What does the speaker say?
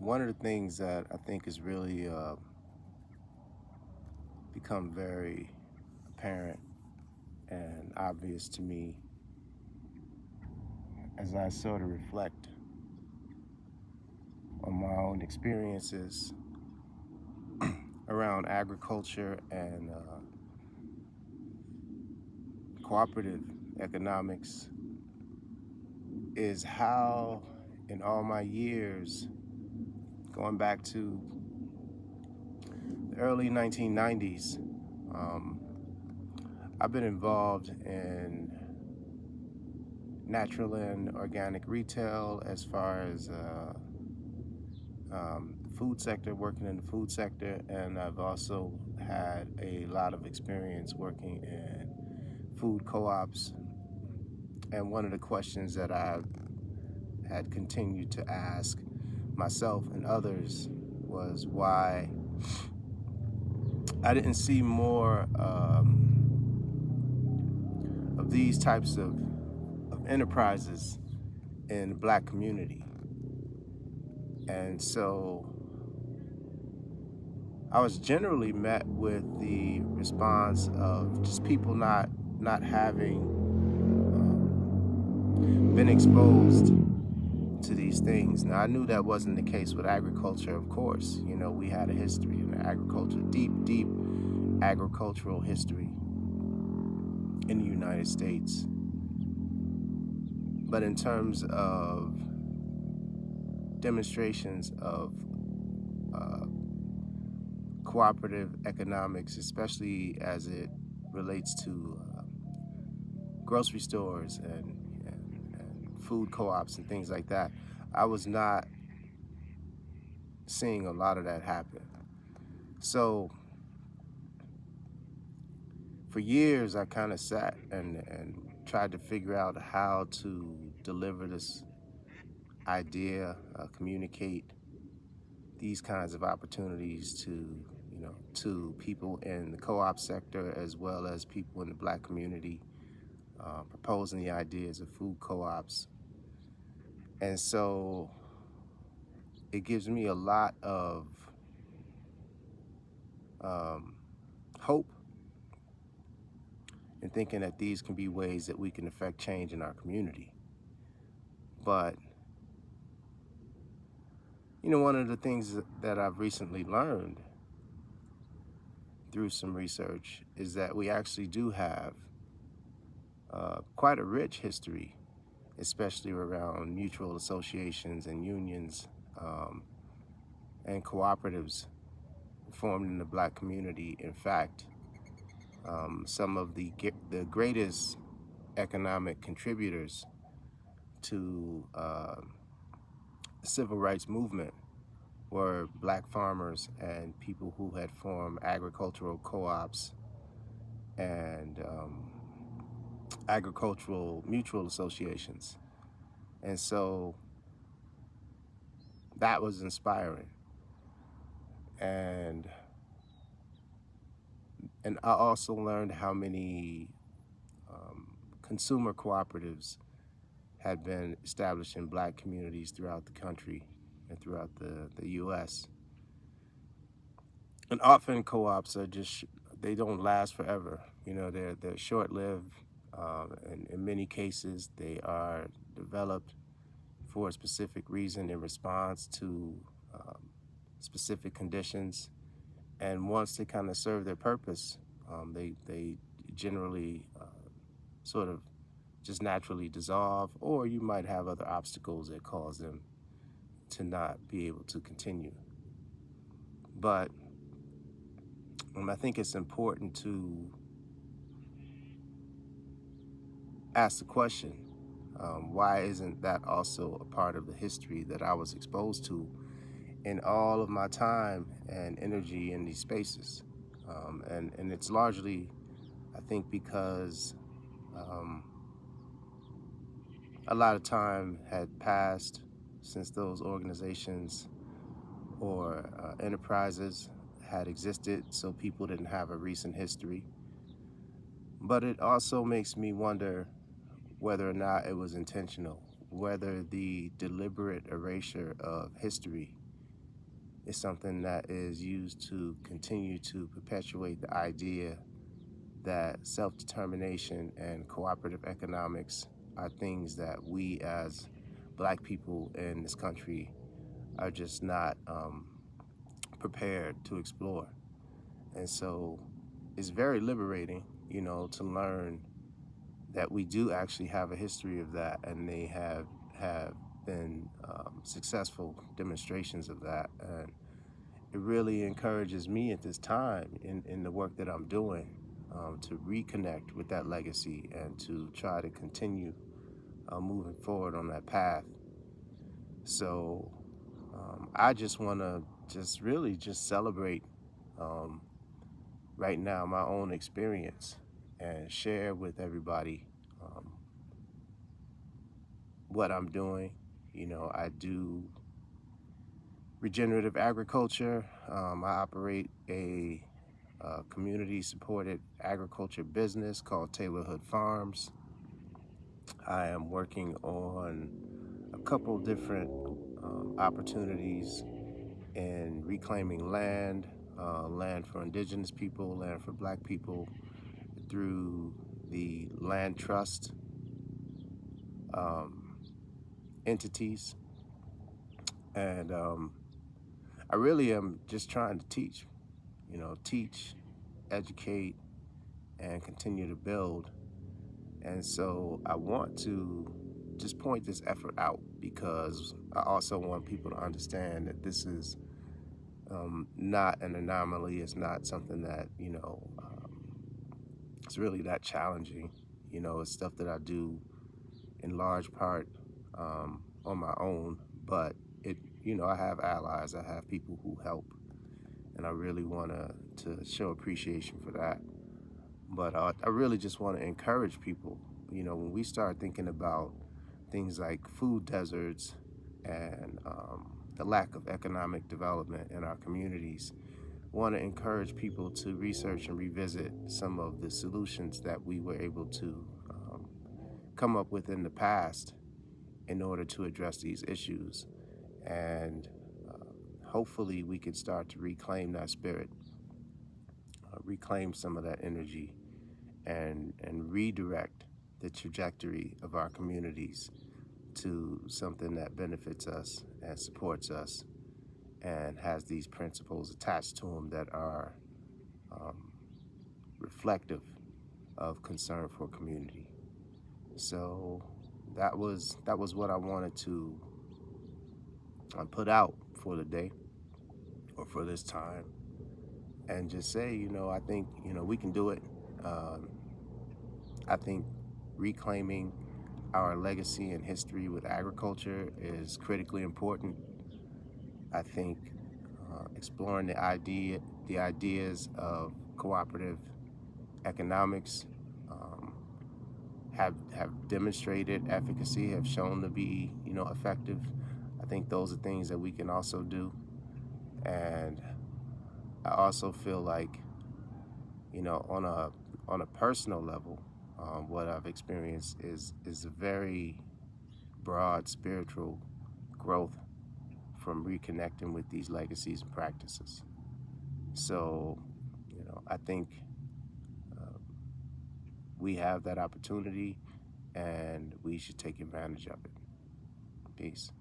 One of the things that I think has really become very apparent and obvious to me as I sort of reflect on my own experiences around agriculture and cooperative economics is how, in all my years, going back to the early 1990s, um, I've been involved in natural and organic retail as far as food sector, working in the food sector, and I've also had a lot of experience working in food co-ops. And one of the questions that I had continued to ask myself and others was why I didn't see more of these types of enterprises in the Black community. And so I was generally met with the response of just people not having been exposed to these things. Now, I knew that wasn't the case with agriculture, of course. You know, we had a history in agriculture, deep agricultural history in the United States. But in terms of demonstrations of cooperative economics, especially as it relates to grocery stores and food co-ops and things like that, I was not seeing a lot of that happen. So for years, I kind of sat and tried to figure out how to deliver this idea, communicate these kinds of opportunities to people in the co-op sector as well as people in the Black community, proposing the ideas of food co-ops. And so it gives me a lot of hope in thinking that these can be ways that we can affect change in our community. But, you know, one of the things that I've recently learned through some research is that we actually do have quite a rich history, especially around mutual associations and unions and cooperatives formed in the Black community. In fact, some of the greatest economic contributors to the civil rights movement were Black farmers and people who had formed agricultural co-ops and agricultural mutual associations. And so that was inspiring. And I also learned how many consumer cooperatives had been established in Black communities throughout the country and throughout the U.S. And often co-ops are they don't last forever. You know, they're short-lived. And in many cases, they are developed for a specific reason in response to specific conditions. And once they kind of serve their purpose, they generally sort of just naturally dissolve, or you might have other obstacles that cause them to not be able to continue. But I think it's important to ask the question, why isn't that also a part of the history that I was exposed to in all of my time and energy in these spaces? And it's largely, I think, because a lot of time had passed since those organizations or enterprises had existed, so people didn't have a recent history. But it also makes me wonder whether or not it was intentional, whether the deliberate erasure of history is something that is used to continue to perpetuate the idea that self-determination and cooperative economics are things that we as Black people in this country are just not prepared to explore. And so it's very liberating, to learn that we do actually have a history of that, and they have been successful demonstrations of that. And it really encourages me at this time in the work that I'm doing to reconnect with that legacy and to try to continue moving forward on that path. So I just want to really celebrate right now my own experience and share with everybody what I'm doing. I do regenerative agriculture. I operate a community-supported agriculture business called Taylorhood Farms. I am working on a couple different opportunities in reclaiming land, land for indigenous people, land for Black people, through the land trust entities. And I really am just trying to teach, teach, educate, and continue to build. And so I want to just point this effort out, because I also want people to understand that this is not an anomaly. It's not something that, it's really that challenging. It's stuff that I do in large part on my own, but I have allies, I have people who help, and I really want to show appreciation for that. But I really just want to encourage people, when we start thinking about things like food deserts and the lack of economic development in our communities, want to encourage people to research and revisit some of the solutions that we were able to come up with in the past in order to address these issues. And hopefully we can start to reclaim that spirit, reclaim some of that energy, and redirect the trajectory of our communities to something that benefits us and supports us and has these principles attached to them that are reflective of concern for community. So that was what I wanted to put out for the day, or for this time, and just say, I think, we can do it. I think reclaiming our legacy and history with agriculture is critically important. I think exploring the ideas of cooperative economics have demonstrated efficacy, have shown to be, effective. I think those are things that we can also do. And I also feel like, on a personal level, what I've experienced is a very broad spiritual growth from reconnecting with these legacies and practices. So, I think we have that opportunity, and we should take advantage of it. Peace.